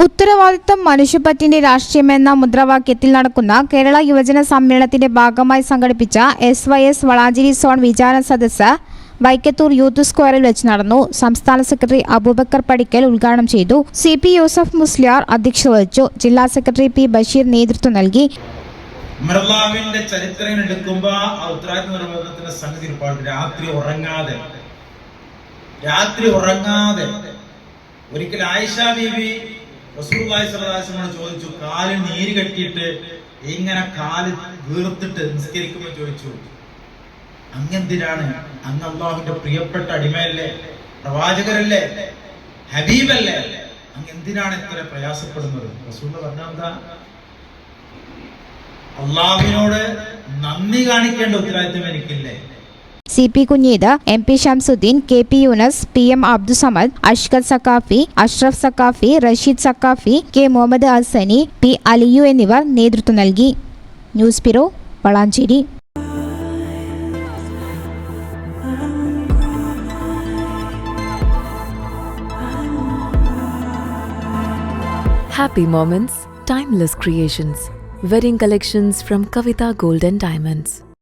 ഉത്തരവാദിത്തം മനുഷ്യപ്പറ്റിന്റെ രാഷ്ട്രീയമെന്ന മുദ്രാവാക്യത്തിൽ നടക്കുന്ന കേരള യുവജന സമ്മേളനത്തിന്റെ ഭാഗമായി സംഘടിപ്പിച്ച SYS വളാഞ്ചേരി സോൺ വിചാരണ സദസ്സ് വൈക്കത്തൂർ യൂത്ത് സ്ക്വയറിൽ വെച്ച് നടന്നു. സംസ്ഥാന സെക്രട്ടറി അബൂബക്കർ പടിക്കൽ ഉദ്ഘാടനം ചെയ്തു. CP യൂസഫ് മുസ്ലിയാർ അധ്യക്ഷത വഹിച്ചു. ജില്ലാ സെക്രട്ടറി P ബഷീർ നേതൃത്വം നൽകി. മർലാവിന്റെ ചരിത്രം എടുക്കുമ്പോൾ ഉത്തരവാദിത്ത നിർവഹണത്തിന്റെ സംഗതി രാത്രി ഉറങ്ങാതെ ഒരിക്കൽ ആയിഷ ബീവി റസൂലുള്ളാഹി സ്വല്ലല്ലാഹു അലൈഹി വസല്ലം ചോദിച്ചു, കാലിൽ നീര് കെട്ടിയിട്ട് ഇങ്ങനെ കാല് വീർത്തിട്ട് നിസ്കരിക്കുമ്പോൾ ചോദിച്ചു, അങ്ങെന്തിനാണ്? അങ്ങ് അല്ലാഹുവിന്റെ പ്രിയപ്പെട്ട അടിമയല്ലേ, പ്രവാചകരല്ലേ, ഹബീബല്ലേ, അങ്ങ് എന്തിനാണ് ഇത്ര പ്രയാസപ്പെടുന്നത്? റസൂലുള്ളാഹി പറഞ്ഞെന്താ? അല്ലാഹുവിനോട് നന്ദി കാണിക്കേണ്ട ഉത്തരവാദിത്വം എനിക്കില്ലേ? CP Kunheed, MP Shamsuddin, KP Yunus, PM Abdussamad, Ashkar Saqafi, Ashraf Saqafi, Rasheed Saqafi, K Muhammad Hasani, P അലിയു എന്നിവർ നേതൃത്വം നൽകി. News bureau, Valanchery. Happy moments, timeless creations. Wedding collections from Kavita Gold and Diamonds.